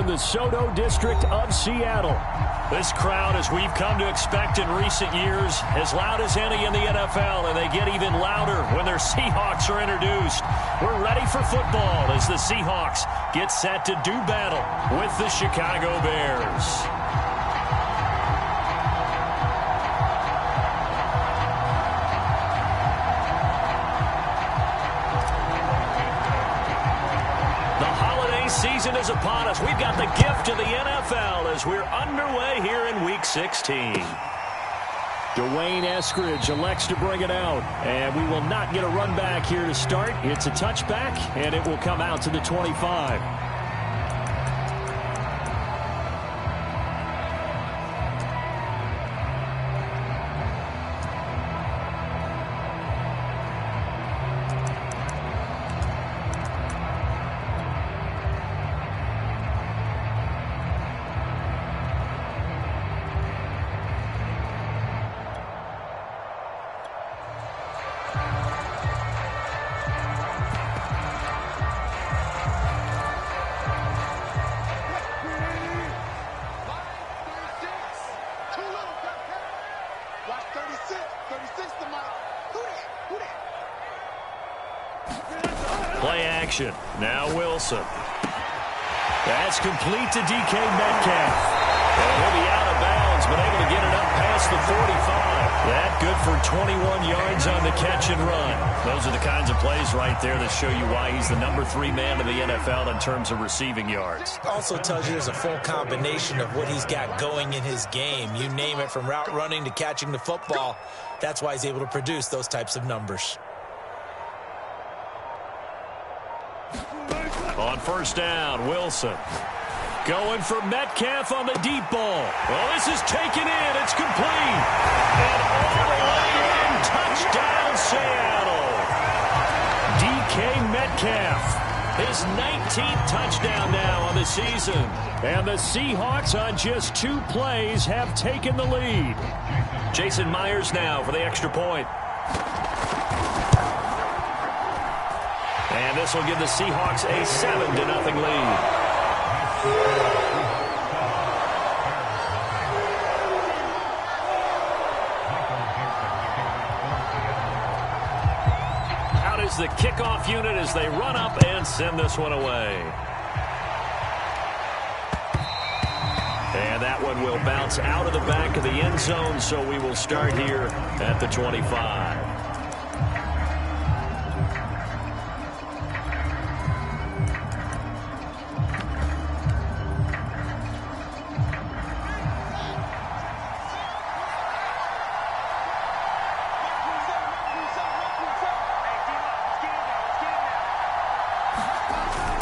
in the Soto district of Seattle. This crowd, as we've come to expect in recent years, as loud as any in the NFL, and they get even louder when their Seahawks are introduced. We're ready for football as the Seahawks get set to do battle with the Chicago Bears. Season is upon us. We've got the gift of the NFL as we're underway here in Week 16. Dwayne Eskridge elects to bring it out, and we will not get a run back here to start. It's a touchback, and it will come out to the 25. Play action. Now Wilson. That's complete to DK Metcalf. And he'll be out of bounds, but able to get it up past the 45. That good for 21 yards on the catch and run. Those are the kinds of plays right there that show you why he's the number 3 man in the NFL in terms of receiving yards. Also tells you there's a full combination of what he's got going in his game. You name it, from route running to catching the football. That's why he's able to produce those types of numbers. On first down, Wilson. Going for Metcalf on the deep ball. Well, this is taken in. It's complete. And all the way in. Touchdown, Seattle. DK Metcalf. His 19th touchdown now on the season. And the Seahawks, on just 2 plays, have taken the lead. Jason Myers now for the extra point. And this will give the Seahawks a 7-0 lead. Out is the kickoff unit as they run up and send this one away. And that one will bounce out of the back of the end zone, so we will start here at the 25.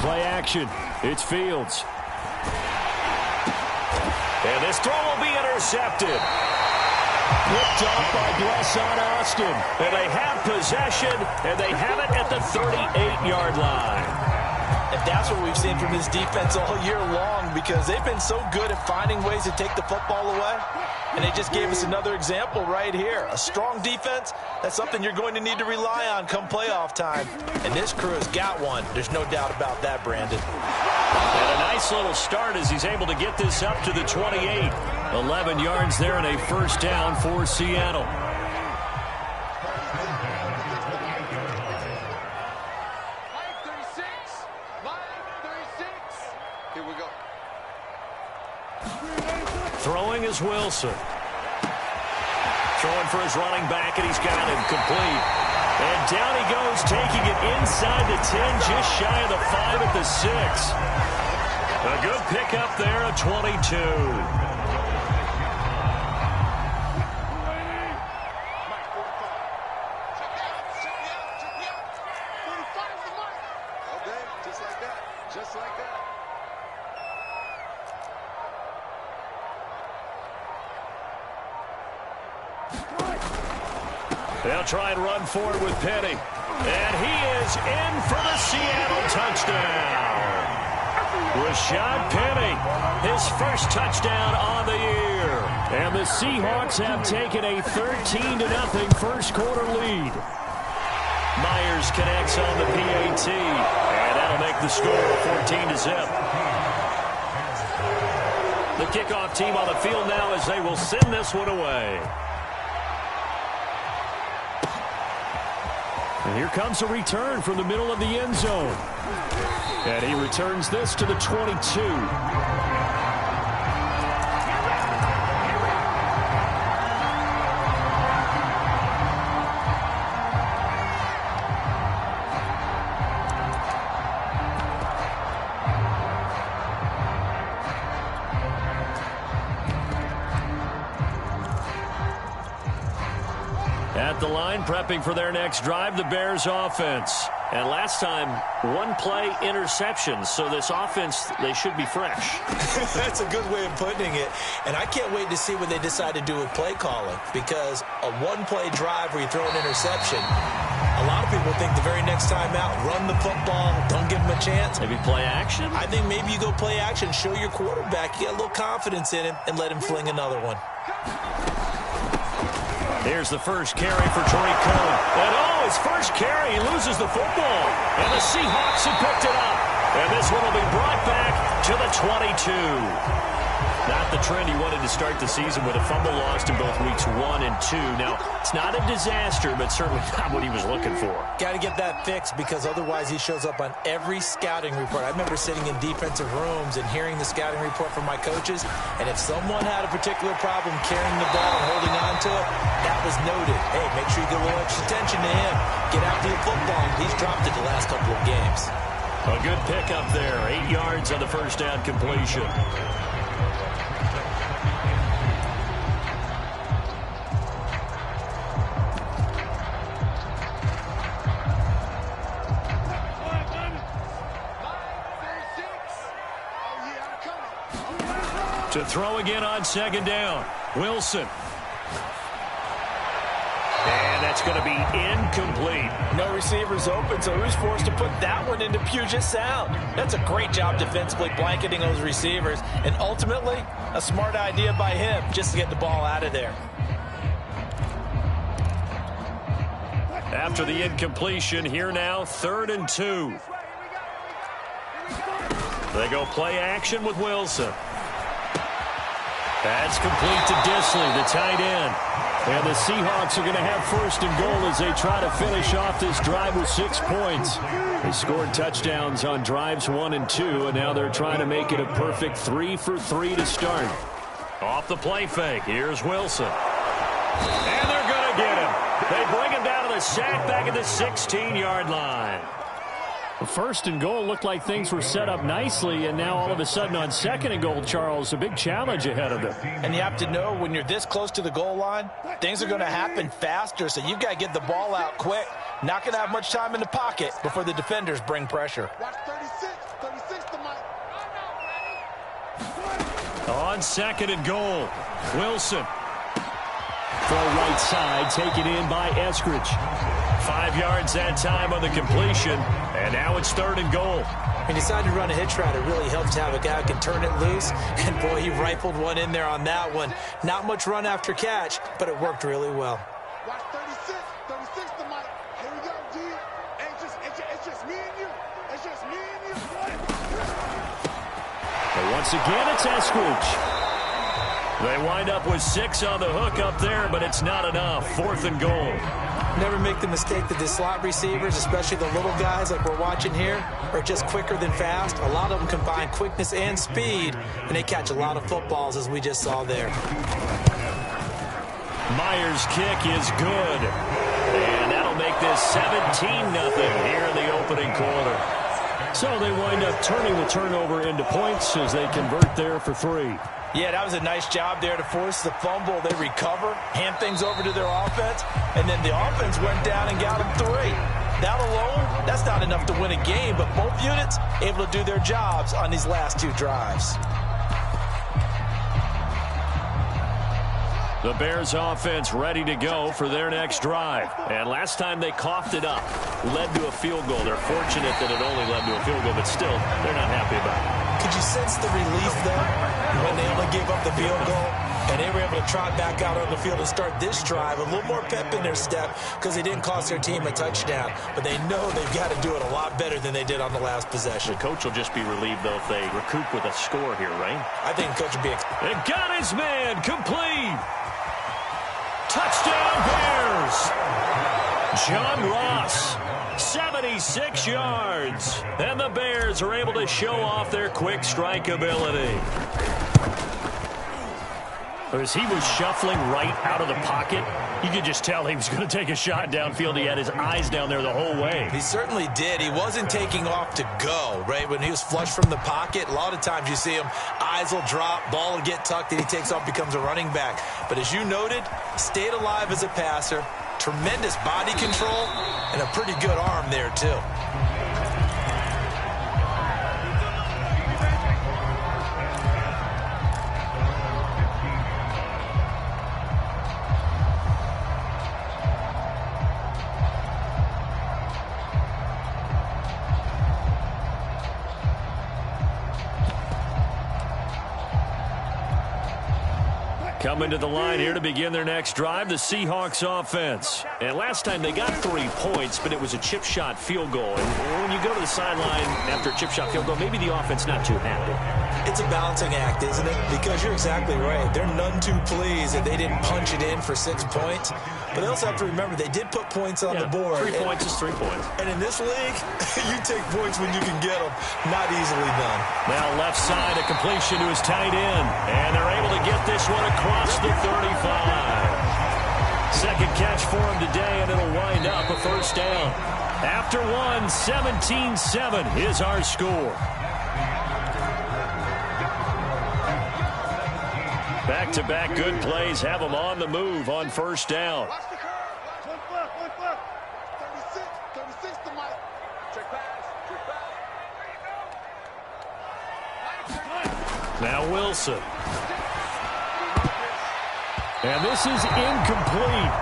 Play action. It's Fields. And this throw will be intercepted. Picked off by Blesson Austin. And they have possession, and they have it at the 38-yard line. And that's what we've seen from this defense all year long, because they've been so good at finding ways to take the football away. And they just gave us another example right here. A strong defense, that's something you're going to need to rely on come playoff time. And this crew has got one. There's no doubt about that, Brandon. And a nice little start as he's able to get this up to the 28. 11 yards there and a first down for Seattle. Here we go. Throwing is Wilson. Throwing for his running back, and he's got him complete. And down he goes, taking it inside the 10, just shy of the 5 at the 6. A good pickup there, a 22. They'll try and run forward with Penny. And he is in for the Seattle touchdown. Rashad Penny, his first touchdown on the year. And the Seahawks have taken a 13-0 first quarter lead. Myers connects on the PAT. And that'll make the score 14-0. The kickoff team on the field now as they will send this one away. And here comes a return from the middle of the end zone. And he returns this to the 22. At the line, prepping for their next drive, the Bears offense. And last time, one play interception. So this offense, they should be fresh. That's a good way of putting it. And I can't wait to see what they decide to do with play calling. Because a one-play drive where you throw an interception, a lot of people think the very next time out, run the football, don't give him a chance. Maybe play action? I think maybe you go play action, show your quarterback, get a little confidence in him, and let him fling another one. Here's the first carry for Tariq Cohen. And his first carry, he loses the football. And the Seahawks have picked it up. And this one will be brought back to the 22. Not the trend he wanted to start the season with a fumble lost in both weeks 1 and 2. Now, it's not a disaster, but certainly not what he was looking for. Got to get that fixed because otherwise he shows up on every scouting report. I remember sitting in defensive rooms and hearing the scouting report from my coaches, and if someone had a particular problem carrying the ball and holding on to it, that was noted. Hey, make sure you get a little extra attention to him. Get after the football. He's dropped it the last couple of games. A good pickup there. 8 yards on the first down completion. To throw again on second down. Wilson. And that's going to be incomplete. No receivers open, so who's forced to put that one into Puget Sound? That's a great job defensively blanketing those receivers, and ultimately, a smart idea by him just to get the ball out of there. After the incompletion, here now, 3rd and 2. They go play action with Wilson. That's complete to Disley, the tight end. And the Seahawks are going to have 1st and goal as they try to finish off this drive with 6 points. They scored touchdowns on drives 1 and 2, and now they're trying to make it a perfect 3 for 3 to start. Off the play fake, here's Wilson. And they're going to get him. They bring him down to the sack back at the 16-yard line. The 1st and goal looked like things were set up nicely, and now all of a sudden on 2nd and goal, Charles, a big challenge ahead of them. And you have to know when you're this close to the goal line, things are going to happen faster, so you've got to get the ball out quick. Not going to have much time in the pocket before the defenders bring pressure. Watch 36 to Mike. On 2nd and goal, Wilson. Throw right side, taken in by Eskridge. 5 yards that time on the completion, and now it's 3rd and goal. He decided to run a hitch route. It really helps to have a guy who can turn it loose, and boy, he rifled one in there on that one. Not much run after catch, but it worked really well. Watch 36 to Mike. Here we go, G. It's just me and you. It's just me and you. But once again, it's Eskridge. They wind up with 6 on the hook up there, but it's not enough. 4th and goal. Never make the mistake that the slot receivers, especially the little guys like we're watching here, are just quicker than fast. A lot of them combine quickness and speed, and they catch a lot of footballs, as we just saw there. Myers' kick is good. And that'll make this 17-0 here in the opening quarter. So they wind up turning the turnover into points as they convert there for 3. Yeah, that was a nice job there to force the fumble. They recover, hand things over to their offense, and then the offense went down and got them 3. That alone, that's not enough to win a game, but both units able to do their jobs on these last 2 drives. The Bears offense ready to go for their next drive. And last time they coughed it up, led to a field goal. They're fortunate that it only led to a field goal, but still, they're not happy about it. Could you sense the relief, though, when they only gave up the field goal? And they were able to trot back out on the field and start this drive. A little more pep in their step because they didn't cost their team a touchdown. But they know they've got to do it a lot better than they did on the last possession. The coach will just be relieved, though, if they recoup with a score here, right? I think the coach will be... It got his man complete. Touchdown, Bears. John Ross, 76 yards. And the Bears are able to show off their quick strike ability. As he was shuffling right out of the pocket, you could just tell he was going to take a shot downfield. He had his eyes down there the whole way. He certainly did. He wasn't taking off to go, right? When he was flush from the pocket, a lot of times you see him, eyes will drop, ball will get tucked, and he takes off, becomes a running back. But as you noted, stayed alive as a passer, tremendous body control, and a pretty good arm there, too. Coming to the line here to begin their next drive, the Seahawks offense. And last time they got 3 points, but it was a chip shot field goal. And when you go to the sideline after a chip shot field goal, maybe the offense not too happy. It's a balancing act, isn't it? Because you're exactly right. They're none too pleased that they didn't punch it in for 6 points. But they also have to remember they did put points on the board. 3 points is 3 points. And in this league, you take points when you can get them. Not easily done. Now left side, a completion to his tight end. And they're able to get this one across the 35. Second catch for him today, and it'll wind up a first down. After one, 17-7 is our score. Back-to-back good plays have them on the move on first down. Watch the curve. One foot. 36 to Mike. Check pass. Now Wilson. And this is incomplete.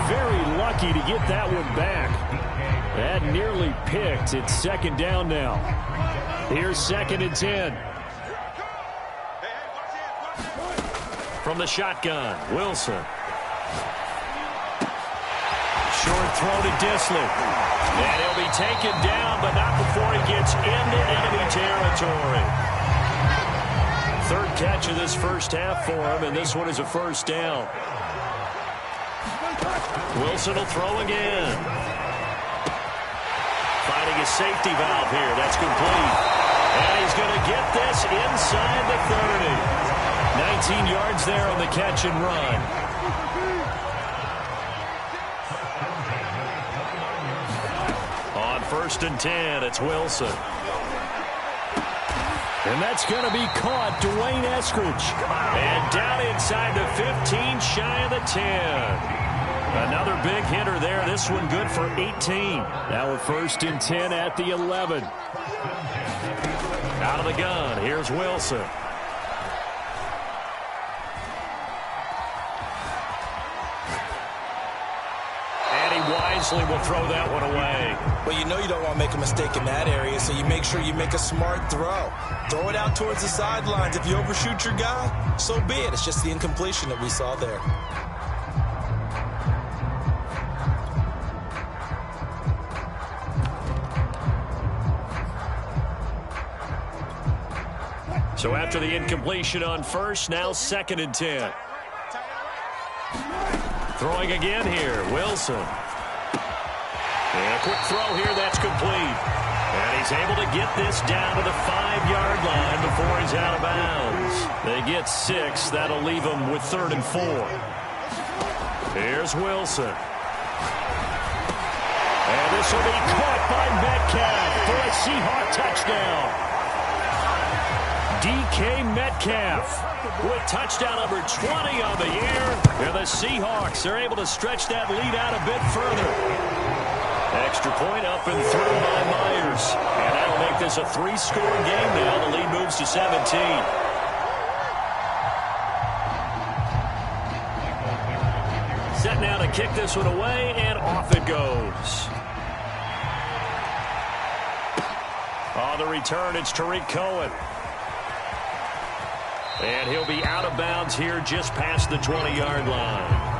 Very lucky to get that one back. That nearly picked. It's second down now. Here's 2nd and 10. From the shotgun, Wilson. Short throw to Disley. And he'll be taken down, but not before he gets into enemy territory. 3rd catch of this first half for him, and this one is a first down. Wilson will throw again. Finding a safety valve here. That's complete. And he's going to get this inside the 30. 19 yards there on the catch and run. On 1st and 10, it's Wilson. And that's going to be caught, Dwayne Eskridge. And down inside the 15, shy of the 10. Another big hitter there. This one good for 18. Now a 1st and 10 at the 11. Out of the gun, here's Wilson. Wisely will throw that one away. Well, you know you don't want to make a mistake in that area, so you make sure you make a smart throw. Throw it out towards the sidelines. If you overshoot your guy, so be it. It's just the incompletion that we saw there. So after the incompletion on first, now 2nd and 10. Throwing again here, Wilson. And a quick throw here, that's complete. And he's able to get this down to the 5-yard line before he's out of bounds. They get 6. That'll leave them with 3rd and 4. Here's Wilson. And this will be caught by Metcalf for a Seahawk touchdown. DK Metcalf with touchdown number 20 on the year. And the Seahawks are able to stretch that lead out a bit further. Extra point up and through by Myers. And that'll make this a 3-score game now. The lead moves to 17. Set now to kick this one away, and off it goes. On the return, it's Tariq Cohen. And he'll be out of bounds here just past the 20-yard line.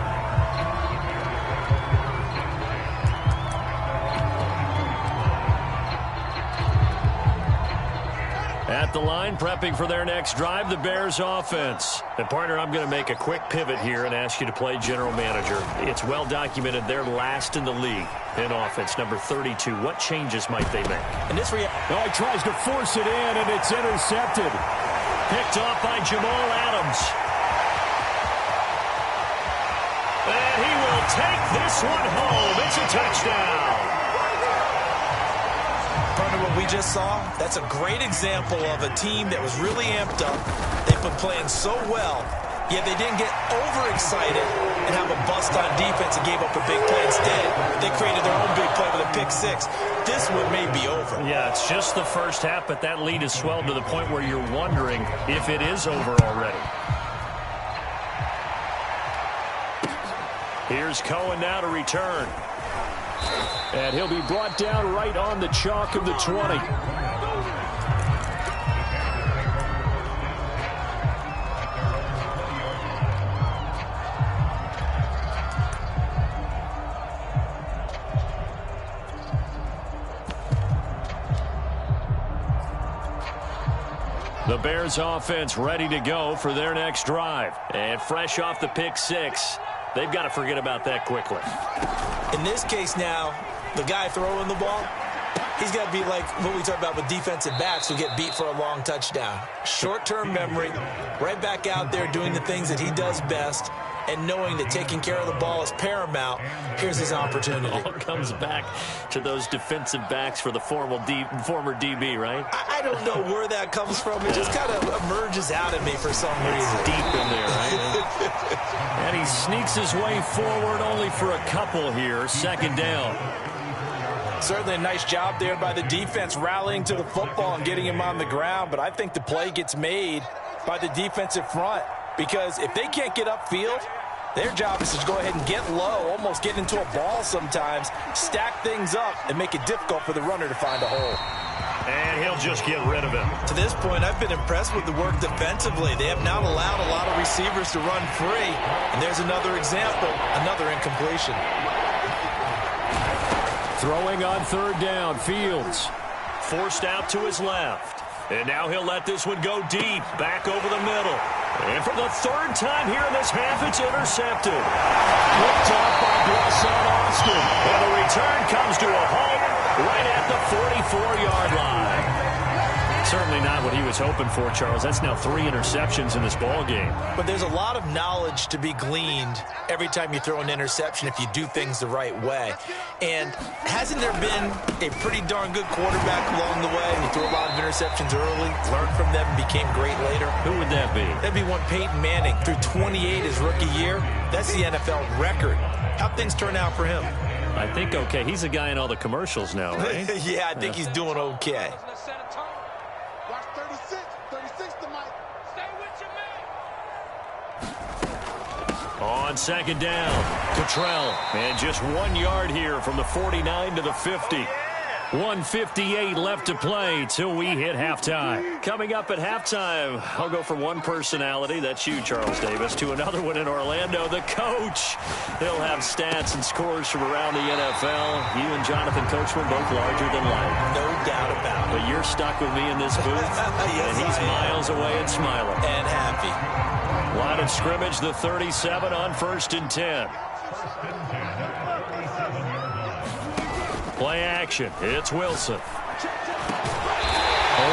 At the line, prepping for their next drive, the Bears offense. And, partner, I'm going to make a quick pivot here and ask you to play general manager. It's well documented they're last in the league in offense, number 32. What changes might they make? And this he tries to force it in, and it's intercepted. Picked off by Jamal Adams. And he will take this one home. It's a touchdown. Partner, what we just saw, that's a great example of a team that was really amped up. They've been playing so well, yet they didn't get overexcited and have a bust on defense and gave up a big play. Instead, they created their own big play with a pick six. This one may be over. Yeah, it's just the first half, but that lead has swelled to the point where you're wondering if it is over already. Here's Cohen now to return. And he'll be brought down right on the chalk of the 20. The Bears offense ready to go for their next drive. And fresh off the pick six, they've got to forget about that quickly. In this case now, the guy throwing the ball, he's got to be like what we talk about with defensive backs who get beat for a long touchdown. Short-term memory, right back out there doing the things that he does best, and knowing that taking care of the ball is paramount. Here's his opportunity. It all comes back to those defensive backs for the former DB, right? I don't know where that comes from. It just kind of emerges out of me for some reason. It's deep in there, right? And he sneaks his way forward only for a couple here. Second down. Certainly a nice job there by the defense rallying to the football and getting him on the ground, but I think the play gets made by the defensive front because if they can't get upfield, their job is to go ahead and get low, almost get into a ball sometimes, stack things up, and make it difficult for the runner to find a hole. And he'll just get rid of him. To this point, I've been impressed with the work defensively. They have not allowed a lot of receivers to run free. And there's another example, another incompletion. Throwing on third down, Fields. Forced out to his left. And now he'll let this one go deep, back over the middle. And for the third time here in this half, it's intercepted. Picked off by Blesson Austin. And the return comes to a halt right at the 44-yard line. Certainly not what he was hoping for, Charles. That's now 3 interceptions in this ball game. But there's a lot of knowledge to be gleaned every time you throw an interception if you do things the right way. And hasn't there been a pretty darn good quarterback along the way who threw a lot of interceptions early, learned from them, and became great later? Who would that be? That'd be one Peyton Manning. Threw 28 his rookie year. That's the NFL record. How'd things turn out for him? I think okay. He's a guy in all the commercials now, right? Yeah, I think he's doing okay. Watch 36 to Mike. Stay with your man. On second down, Cottrell. And just 1 yard here from the 49 to the 50. 1:58 left to play till we hit halftime. Coming up at halftime, I'll go from one personality, that's you, Charles Davis, to another one in Orlando, the coach. He'll have stats and scores from around the NFL. You and Jonathan Coachman both larger than life. No doubt about it. But you're stuck with me in this booth, Yes, and he's miles away and smiling. And happy. Line of scrimmage, the 37 on 1st and 10. Play action. It's Wilson. Over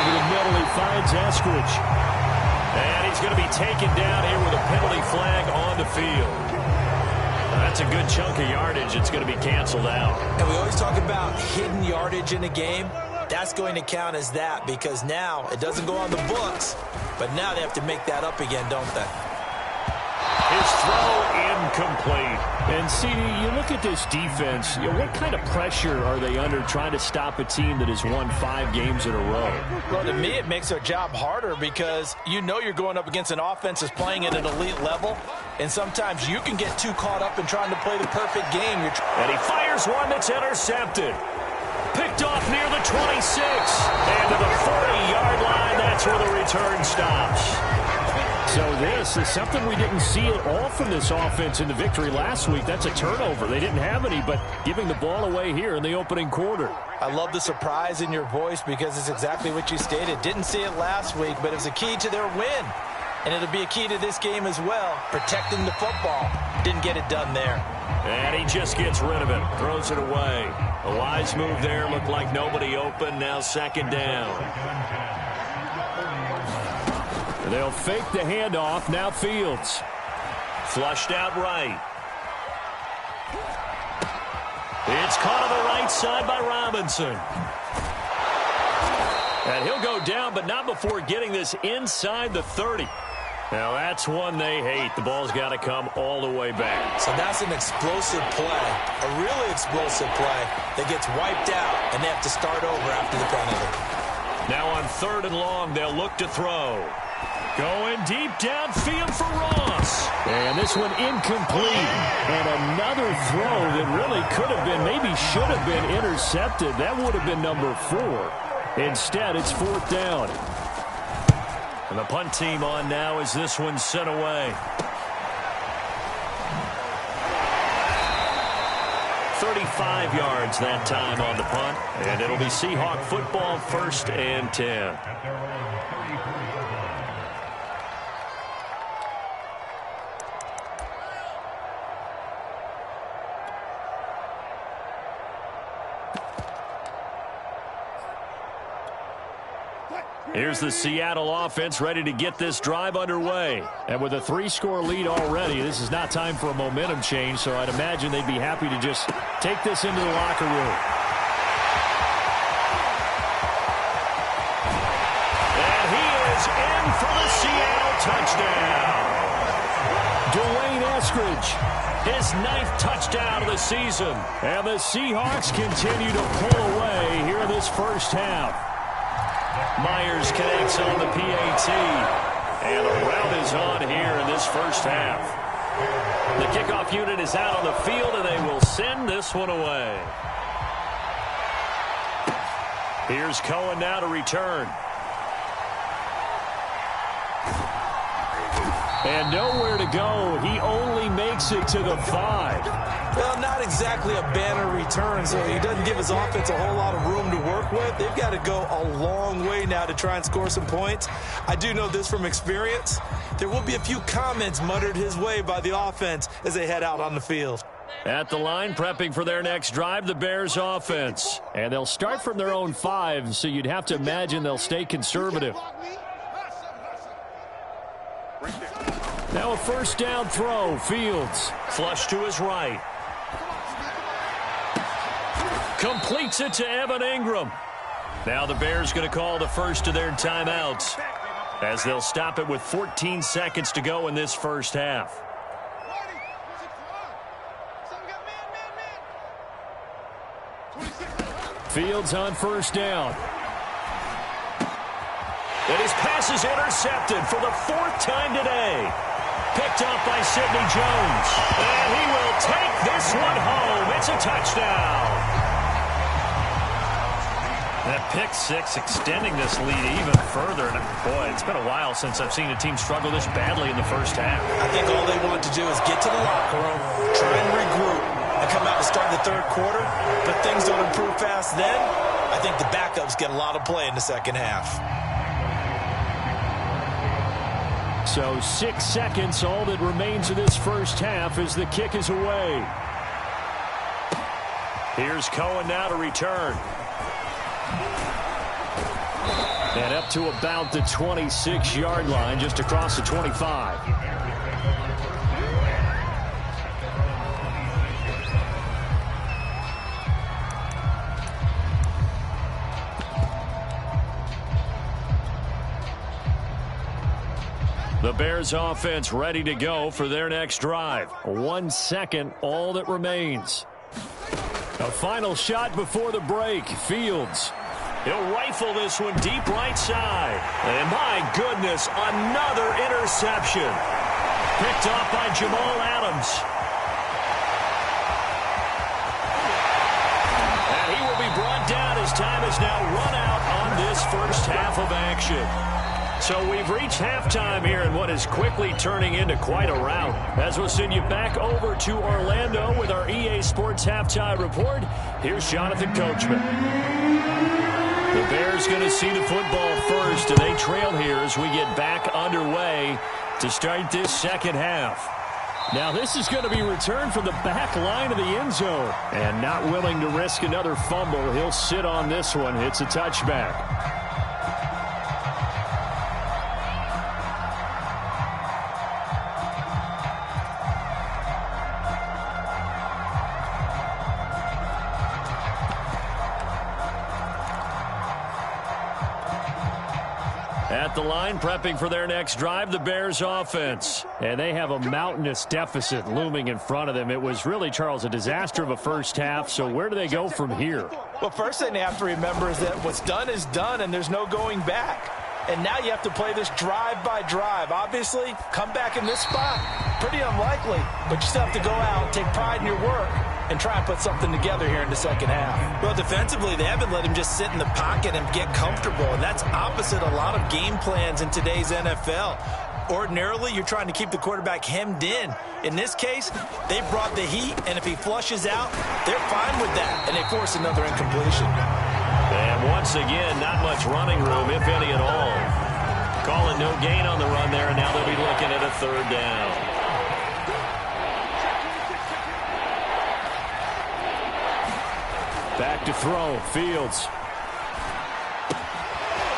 the middle, he finds Eskridge. And he's going to be taken down here with a penalty flag on the field. That's a good chunk of yardage. It's going to be canceled out. And we always talk about hidden yardage in a game. That's going to count as that because now it doesn't go on the books, but now they have to make that up again, don't they? His throw incomplete. And, CD, you look at this defense, what kind of pressure are they under trying to stop a team that has won 5 games in a row? Well, to me, it makes their job harder because you know you're going up against an offense that's playing at an elite level, and sometimes you can get too caught up in trying to play the perfect game. And he fires one that's intercepted. Picked off near the 26. And to the 40-yard line, that's where the return stops. So this is something we didn't see at all from this offense in the victory last week. That's a turnover. They didn't have any, but giving the ball away here in the opening quarter. I love the surprise in your voice because it's exactly what you stated. Didn't see it last week, but it was a key to their win. And it'll be a key to this game as well, protecting the football. Didn't get it done there. And he just gets rid of it, throws it away. A wise move there, looked like nobody open, now second down. They'll fake the handoff, now Fields. Flushed out right. It's caught on the right side by Robinson. And he'll go down, but not before getting this inside the 30. Now, that's one they hate. The ball's got to come all the way back. So that's an explosive play, a really explosive play that gets wiped out, and they have to start over after the penalty. Now on 3rd and long, they'll look to throw. Going deep downfield for Ross. And this one incomplete. And another throw that really could have been, maybe should have been intercepted. That would have been number 4. Instead, it's 4th down. And the punt team on now as this one's sent away. 35 yards that time on the punt. And it'll be Seahawk football, 1st and 10. Here's the Seattle offense ready to get this drive underway. And with a 3-score lead already, this is not time for a momentum change, so I'd imagine they'd be happy to just take this into the locker room. And he is in for the Seattle touchdown. Dwayne Eskridge, his 9th touchdown of the season. And the Seahawks continue to pull away here in this first half. Myers connects on the PAT. And the route is on here in this first half. The kickoff unit is out on the field, and they will send this one away. Here's Cohen now to return. And nowhere to go. He only makes it to the 5. Well, not exactly a banner return, so he doesn't give his offense a whole lot of room to work with. They've got to go a long way now to try and score some points. I do know this from experience. There will be a few comments muttered his way by the offense as they head out on the field. At the line, prepping for their next drive, the Bears offense. And they'll start from their own 5, so you'd have to imagine they'll stay conservative. Now a 1st down throw, Fields. Flush to his right. Completes it to Evan Ingram. Now the Bears going to call the first of their timeouts as they'll stop it with 14 seconds to go in this first half. Fields on 1st down. And his pass is intercepted for the 4th time today. Picked off by Sidney Jones. And he will take this one home. It's a touchdown. That pick 6 extending this lead even further. And boy, it's been a while since I've seen a team struggle this badly in the first half. I think all they want to do is get to the locker room, try and regroup, and come out to start the 3rd quarter. But things don't improve fast then. I think the backups get a lot of play in the second half. So 6 seconds, all that remains of this first half as the kick is away. Here's Cohen now to return. And up to about the 26-yard line, just across the 25. The Bears offense ready to go for their next drive. 1 second, all that remains. A final shot before the break. Fields. He'll rifle this one deep right side. And my goodness, another interception. Picked off by Jamal Adams. And he will be brought down as time is now run out on this first half of action. So we've reached halftime here in what is quickly turning into quite a rout. As we'll send you back over to Orlando with our EA Sports Halftime Report, here's Jonathan Coachman. The Bears going to see the football first, and they trail here as we get back underway to start this second half. Now this is going to be returned from the back line of the end zone. And not willing to risk another fumble, he'll sit on this one. It's a touchback. At the line, prepping for their next drive, the Bears offense. And they have a mountainous deficit looming in front of them. It was really, Charles, a disaster of a first half. So where do they go from here? Well, first thing they have to remember is that what's done is done, and there's no going back. And now you have to play this drive by drive. Obviously, come back in this spot, pretty unlikely. But you still have to go out, take pride in your work, and try and put something together here in the second half. Well, defensively, they haven't let him just sit in the pocket and get comfortable, and that's opposite a lot of game plans in today's NFL. Ordinarily, you're trying to keep the quarterback hemmed in. In this case, they brought the heat, and if he flushes out, they're fine with that, and they force another incompletion. And once again, not much running room, if any at all. Calling no gain on the run there, and now they'll be looking at a third down. Back to throw, Fields.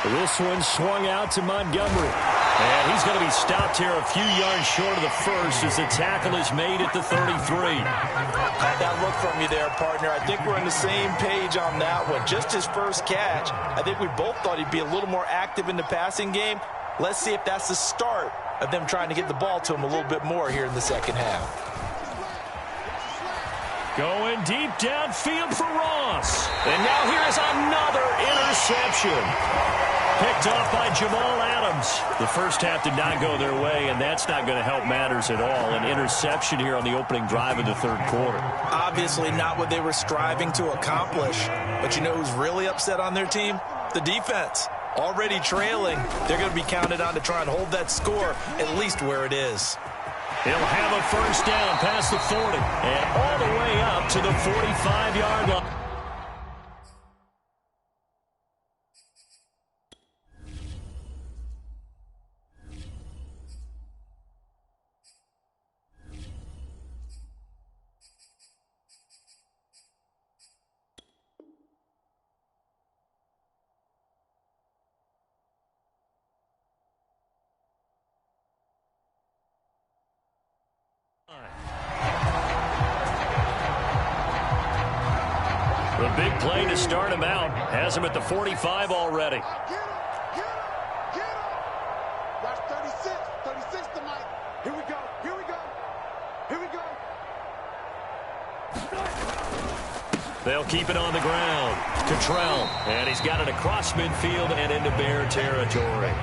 This one swung out to Montgomery. And he's going to be stopped here a few yards short of the first as the tackle is made at the 33. Caught that look from you there, partner. I think we're on the same page on that one. Just his first catch. I think we both thought he'd be a little more active in the passing game. Let's see if that's the start of them trying to get the ball to him a little bit more here in the second half. Going deep downfield for Ross. And now here is another interception. Picked off by Jamal Adams. The first half did not go their way, and that's not going to help matters at all. An interception here on the opening drive of the third quarter. Obviously not what they were striving to accomplish. But you know who's really upset on their team? The defense. Already trailing. They're going to be counted on to try and hold that score at least where it is. He'll have a first down past the 40 and all the way up to the 45-yard line. The big play to start him out has him at the 45 already. Get him! Watch 36 to Mike. Here we go. They'll keep it on the ground. Cottrell, and he's got it across midfield and into Bear territory.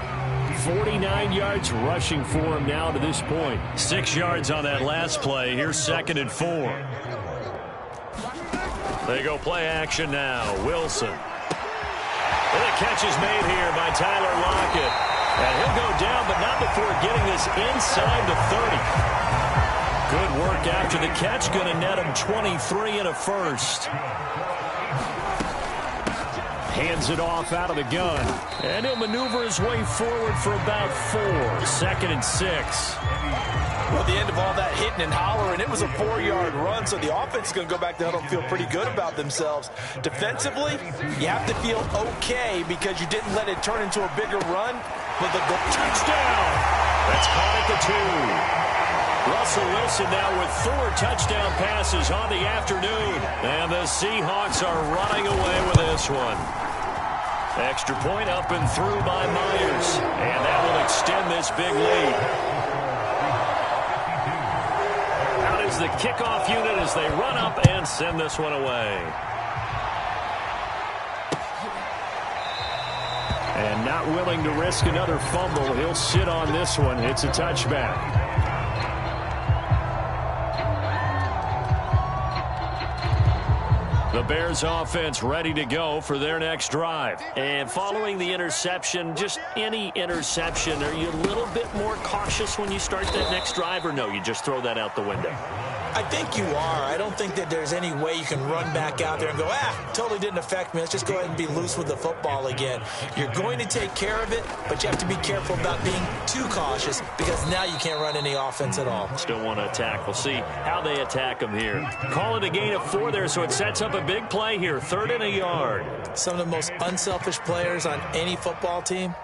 49 yards rushing for him now to this point. 6 yards on that last play. Here's 2nd and 4. They go play action now. Wilson. And the catch is made here by Tyler Lockett. And he'll go down, but not before getting this inside the 30. Good work after the catch. Going to net him 23 and a first. Hands it off out of the gun. And he'll maneuver his way forward for about 4. 2nd and 6. Well, the end of all that hitting and hollering, it was a 4-yard run, so the offense is going to go back to huddle and feel pretty good about themselves. Defensively, you have to feel okay because you didn't let it turn into a bigger run. But the touchdown! That's caught at the 2. Russell Wilson now with 4 touchdown passes on the afternoon. And the Seahawks are running away with this one. Extra point up and through by Myers. And that will extend this big lead. Out is the kickoff unit as they run up and send this one away. And not willing to risk another fumble. He'll sit on this one. It's a touchback. The Bears offense ready to go for their next drive. And following the interception, just any interception, are you a little bit more cautious when you start that next drive, or no, you just throw that out the window? I think you are. I don't think that there's any way you can run back out there and go, totally didn't affect me. Let's just go ahead and be loose with the football again. You're going to take care of it, but you have to be careful about being too cautious because now you can't run any offense at all. Still want to attack. We'll see how they attack them here. Call it a gain of 4 there, so it sets up a big play here. 3rd and a yard. Some of the most unselfish players on any football team,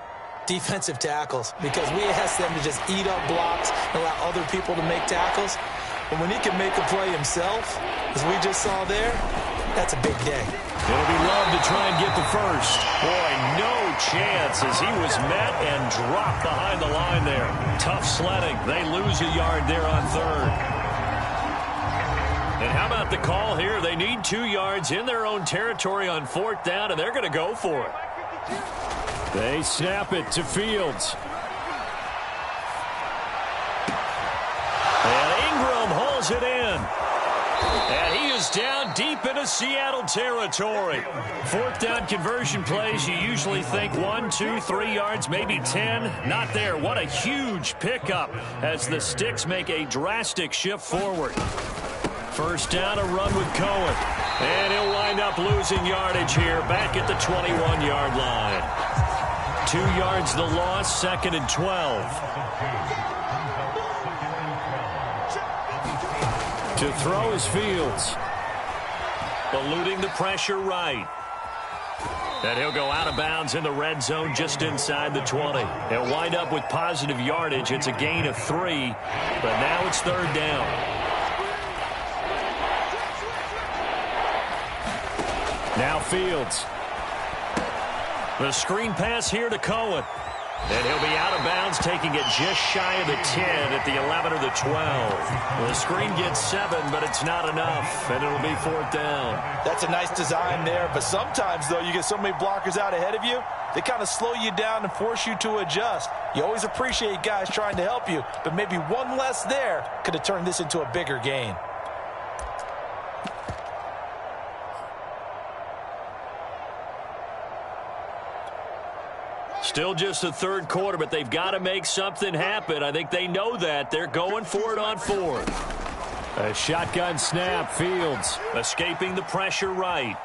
defensive tackles, because we ask them to just eat up blocks and allow other people to make tackles. But when he can make a play himself, as we just saw there, that's a big day. It'll be Love to try and get the first. Boy, no chance as he was met and dropped behind the line there. Tough sledding. They lose a yard there on 3rd. And how about the call here? They need 2 yards in their own territory on 4th down, and they're going to go for it. They snap it to Fields. And Ingram hauls it in. And he is down deep into Seattle territory. 4th down conversion plays, you usually think 1, 2, 3 yards, maybe 10. Not there. What a huge pickup as the Sticks make a drastic shift forward. 1st down, a run with Cohen. And he'll wind up losing yardage here back at the 21-yard line. 2 yards the loss, 2nd and 12. To throw is Fields. Eluding the pressure right. And he'll go out of bounds in the red zone just inside the 20. He'll wind up with positive yardage. It's a gain of 3, but now it's 3rd down. Now Fields. The screen pass here to Cohen. And he'll be out of bounds, taking it just shy of the 10 at the 11 or the 12. The screen gets 7, but it's not enough, and it'll be 4th down. That's a nice design there, but sometimes, though, you get so many blockers out ahead of you, they kind of slow you down and force you to adjust. You always appreciate guys trying to help you, but maybe one less there could have turned this into a bigger gain. Still just the 3rd quarter, but they've got to make something happen. I think they know that. They're going for it on 4th. A shotgun snap. Fields escaping the pressure right.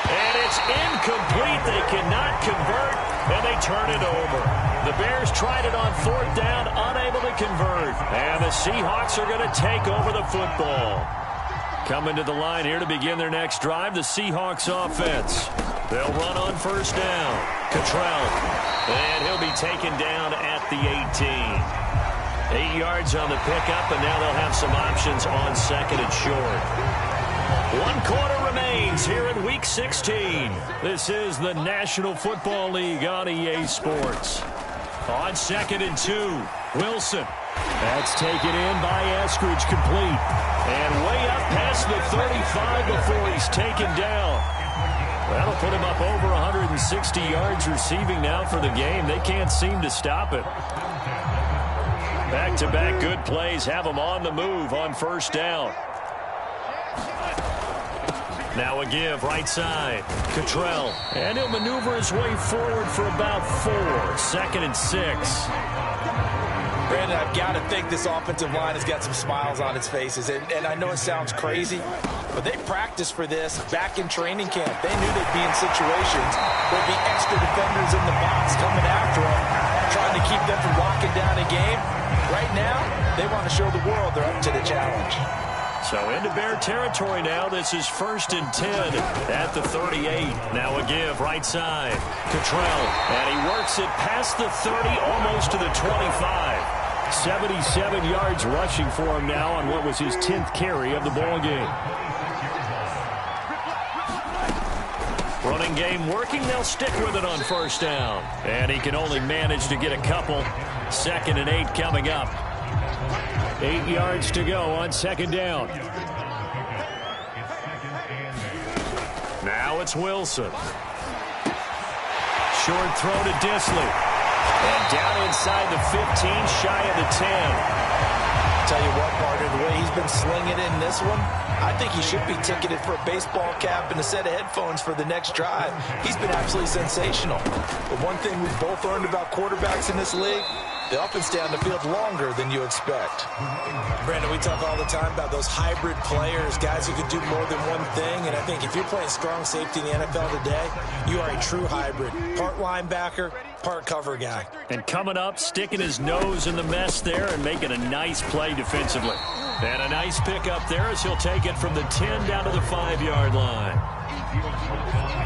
And it's incomplete. They cannot convert, and they turn it over. The Bears tried it on 4th down, unable to convert. And the Seahawks are going to take over the football. Coming to the line here to begin their next drive, the Seahawks offense. They'll run on 1st down. Cottrell. And he'll be taken down at the 18. 8 yards on the pickup, and now they'll have some options on 2nd and short. 1 quarter remains here in Week 16. This is the National Football League on EA Sports. On 2nd and 2, Wilson. That's taken in by Eskridge, complete. And way up past the 35 before he's taken down. That'll put him up over 160 yards receiving now for the game. They can't seem to stop it. Back-to-back good plays have him on the move on 1st down. Now a give right side. Cottrell. And he'll maneuver his way forward for about 4. 2nd and 6. Brandon, I've got to think this offensive line has got some smiles on its faces. And I know it sounds crazy, but they practiced for this back in training camp. They knew they'd be in situations where there'd be extra defenders in the box coming after them, trying to keep them from locking down a game. Right now, they want to show the world they're up to the challenge. So into Bear territory now. This is 1st and 10 at the 38. Now a give right side. Cottrell. And he works it past the 30, almost to the 25. 77 yards rushing for him now on what was his 10th carry of the ball game. Running game working. They'll stick with it on 1st down. And he can only manage to get a couple. 2nd and 8 coming up. 8 yards to go on 2nd down. Now it's Wilson. Short throw to Disley. And down inside the 15, shy of the 10. Tell you what, partner, the way he's been slinging it in this one, I think he should be ticketed for a baseball cap and a set of headphones for the next drive. He's been absolutely sensational. But one thing we've both learned about quarterbacks in this league, they often stay on the field longer than you expect. Brandon, we talk all the time about those hybrid players, guys who can do more than one thing. And I think if you're playing strong safety in the NFL today, you are a true hybrid. Part linebacker, part cover guy. And coming up, sticking his nose in the mess there and making a nice play defensively. And a nice pickup there as he'll take it from the 10 down to the 5-yard line.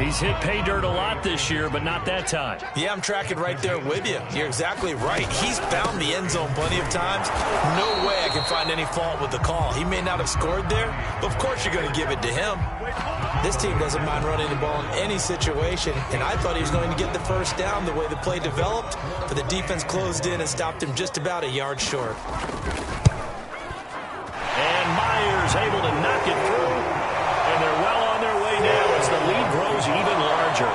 He's hit pay dirt a lot this year, but not that time. Yeah, I'm tracking right there with you. You're exactly right. He's found the end zone plenty of times. No way I can find any fault with the call. He may not have scored there, but of course you're going to give it to him. This team doesn't mind running the ball in any situation, and I thought he was going to get the first down the way the play developed, but the defense closed in and stopped him just about a yard short. And Myers able to knock it through, and they're well on their way now as the lead grows even larger.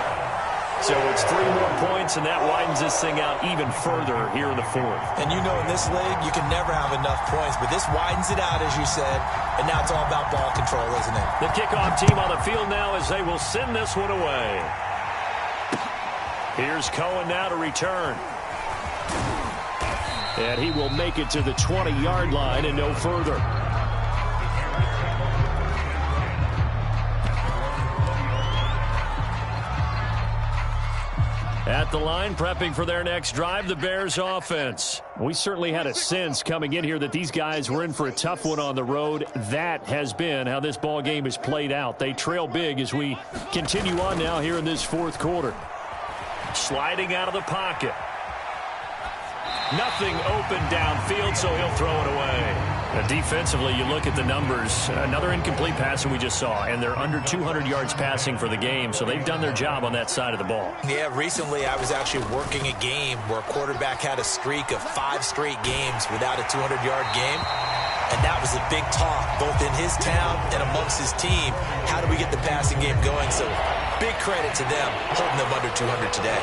So it's 3 more points, and that widens this thing out even further here in the 4th. And you know in this league, you can never have enough points, but this widens it out, as you said, and now it's all about ball control, isn't it? The kickoff team on the field now as they will send this one away. Here's Cohen now to return. And he will make it to the 20-yard line and no further. At the line, prepping for their next drive, the Bears offense. We certainly had a sense coming in here that these guys were in for a tough one on the road. That has been how this ball game has played out. They trail big as we continue on now here in this 4th quarter. Sliding out of the pocket. Nothing open downfield, so he'll throw it away. Defensively, you look at the numbers. Another incomplete pass that we just saw, and they're under 200 yards passing for the game, so they've done their job on that side of the ball. Yeah, recently I was actually working a game where a quarterback had a streak of 5 straight games without a 200-yard game, and that was a big talk, both in his town and amongst his team. How do we get the passing game going? So big credit to them, holding them under 200 today.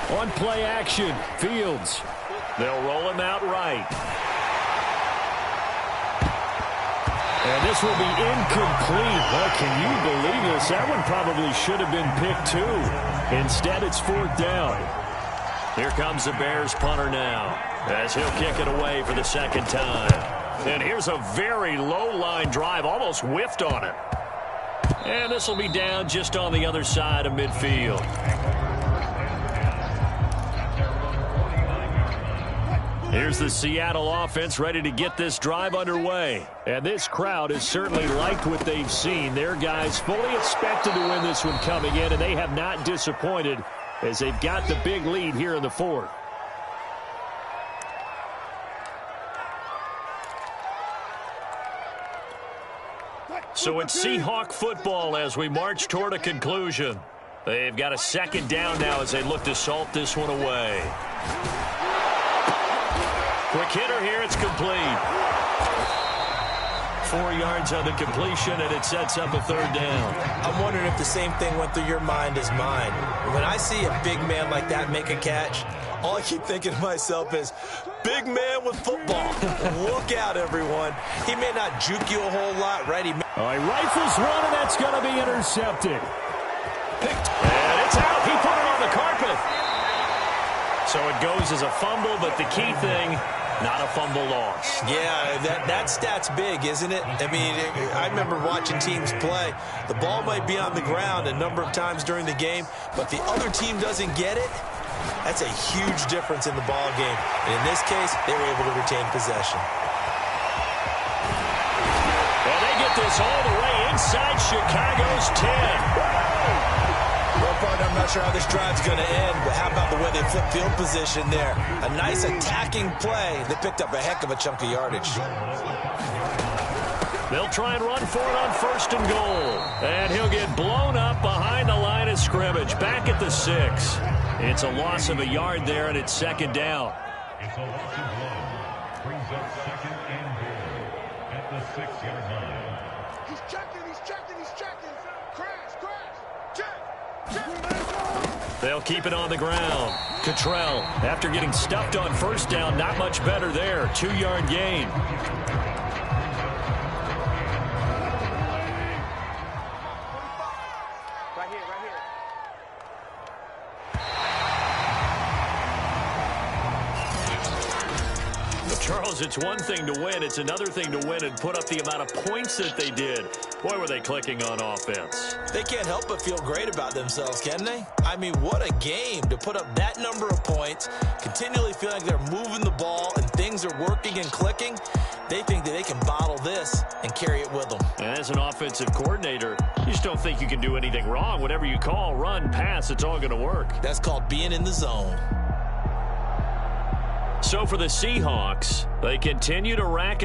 On play action, Fields. They'll roll him out right. And this will be incomplete. Well, can you believe this? That one probably should have been picked too. Instead, it's 4th down. Here comes the Bears punter now as he'll kick it away for the 2nd time. And here's a very low line drive, almost whiffed on it. And this will be down just on the other side of midfield. Here's the Seattle offense ready to get this drive underway. And this crowd has certainly liked what they've seen. Their guys fully expected to win this one coming in, and they have not disappointed as they've got the big lead here in the 4th. So it's Seahawk football as we march toward a conclusion. They've got a 2nd down now as they look to salt this one away. Quick hitter here, it's complete. 4 yards on the completion, and it sets up a 3rd down. I'm wondering if the same thing went through your mind as mine. When I see a big man like that make a catch, all I keep thinking to myself is, big man with football. Look out, everyone. He may not juke you a whole lot, right? He rifles one, and that's going to be intercepted. And it's out. He put it on the carpet. So it goes as a fumble, but the key thing, not a fumble loss. Yeah, that stat's big, isn't it? I mean, I remember watching teams play. The ball might be on the ground a number of times during the game, but the other team doesn't get it. That's a huge difference in the ball game. And in this case, they were able to retain possession. Well, they get this all the way inside Chicago's 10. Well, partner, I'm not sure how this drive's going to end, but how about the way they flip field position there? A nice attacking play. They picked up a heck of a chunk of yardage. They'll try and run for it on 1st and goal. And he'll get blown up behind the line of scrimmage. Back at the 6. It's a loss of a yard there, and it's 2nd down. It's a loss of 1. Brings up 2nd and goal at the 6-yard line. He's checking. Crash. Check. They'll keep it on the ground. Cottrell, after getting stuffed on first down, not much better there. 2-yard gain. Charles, it's one thing to win. It's another thing to win and put up the amount of points that they did. Boy, were they clicking on offense. They can't help but feel great about themselves, can they? I mean, what a game to put up that number of points, continually feeling like they're moving the ball and things are working and clicking. They think that they can bottle this and carry it with them. And as an offensive coordinator, you just don't think you can do anything wrong. Whatever you call, run, pass, it's all going to work. That's called being in the zone. So for the Seahawks, they continue to rack